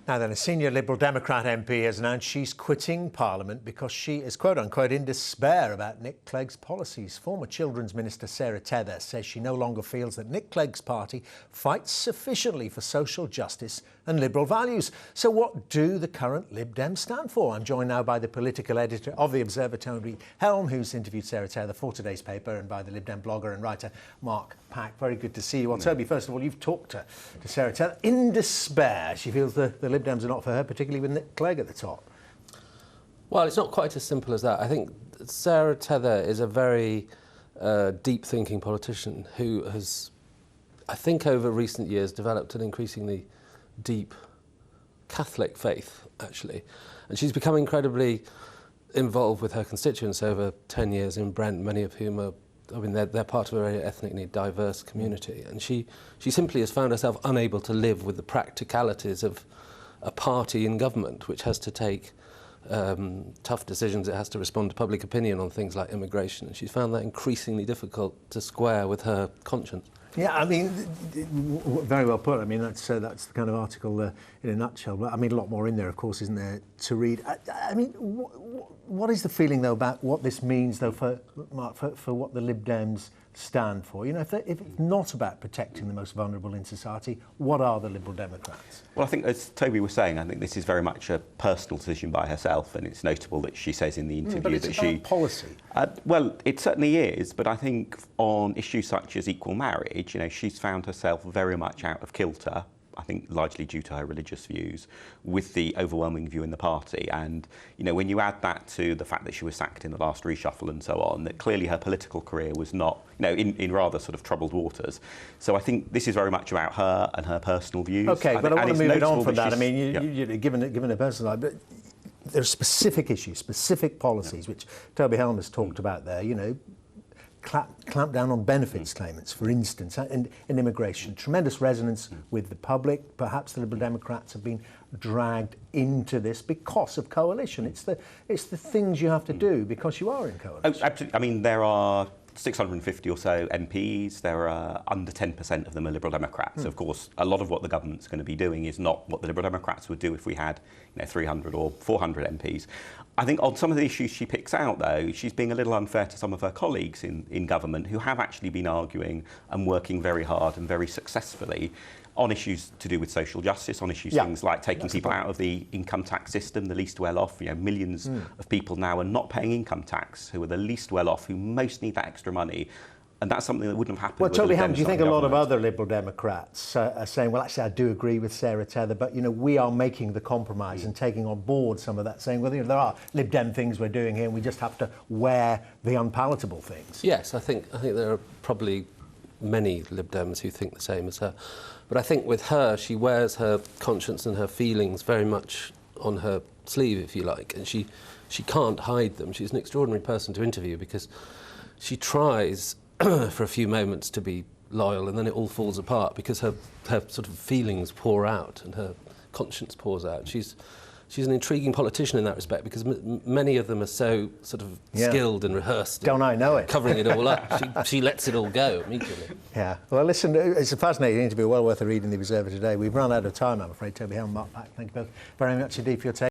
Now then, a senior Liberal Democrat MP has announced she's quitting Parliament because she is, quote-unquote, in despair about Nick Clegg's policies. Former Children's Minister Sarah Teather says she no longer feels that Nick Clegg's party fights sufficiently for social justice and liberal values. So what do the current Lib Dems stand for? I'm joined now by the political editor of The Observer, Toby Helm, who's interviewed Sarah Teather for today's paper, and by the Lib Dem blogger and writer Mark Pack. Very good to see you. Well, Toby, first of all, you've talked to Sarah Teather. In despair, she feels the Lib Dems are not for her, particularly with Nick Clegg at the top. Well, it's not quite as simple as that. I think Sarah Teather is a very deep-thinking politician who has, I think, over recent years developed an increasingly deep Catholic faith, actually. And she's become incredibly involved with her constituents over 10 years in Brent, many of whom are, I mean, they're part of a very ethnically diverse community. And she simply has found herself unable to live with the practicalities of a party in government which has to take tough decisions. It has to respond to public opinion on things like immigration, and she's found that increasingly difficult to square with her conscience. Yeah, I mean, very well put. I mean, that's the kind of article in a nutshell. But I mean, a lot more in there, of course, isn't there, to read? I mean, what is the feeling, though, about what this means, though, for Mark, for what the Lib Dems stand for? You know, if it's not about protecting the most vulnerable in society, what are the Liberal Democrats? Well, I think, as Toby was saying, I think this is very much a personal decision by herself, and it's notable that she says in the interview but it's that about policy. Well, it certainly is, but I think on issues such as equal marriage, you know, she's found herself very much out of kilter, I think largely due to her religious views, with the overwhelming view in the party. And, you know, when you add that to the fact that she was sacked in the last reshuffle and so on, that clearly her political career was not, you know, in rather sort of troubled waters. So I think this is very much about her and her personal views. OK, but I want to move it on from that. I mean, yeah. given her personal life, but there are specific issues, specific policies, which Toby Helm has talked about there, you know, clamp down on benefits claimants, for instance, and immigration. Tremendous resonance with the public. Perhaps the Liberal Democrats have been dragged into this because of coalition. It's the things you have to do because you are in coalition. Oh, absolutely. I mean, there are 650 or so MPs. There are under 10% of them are Liberal Democrats. Of course, a lot of what the government's going to be doing is not what the Liberal Democrats would do if we had, you know, 300 or 400 MPs. I think on some of the issues she picks out, though, she's being a little unfair to some of her colleagues in government who have actually been arguing and working very hard and very successfully on issues to do with social justice, on issues things like taking people out of the income tax system, the least well off. You know, millions of people now are not paying income tax, who are the least well off, who most need that extra money. And that's something that wouldn't have happened. Well, Toby Helm, do you think a lot of other Liberal Democrats are saying, well, actually, I do agree with Sarah Teather, but, you know, we are making the compromise and taking on board some of that, saying, well, you know, there are Lib Dem things we're doing here, and we just have to wear the unpalatable things? Yes, I think there are probably many Lib Dems who think the same as her. But I think with her, she wears her conscience and her feelings very much on her sleeve, if you like, and she can't hide them. She's an extraordinary person to interview because she tries for a few moments to be loyal, and then it all falls apart because her sort of feelings pour out and her conscience pours out. She's an intriguing politician in that respect because many of them are so sort of skilled and rehearsed. Don't I know it? Covering it all up. She lets it all go immediately. Yeah. Well, listen, it's a fascinating interview, well worth a read in The Observer today. We've run out of time, I'm afraid. Toby Helm, Mark Pack, thank you both very much indeed for your take.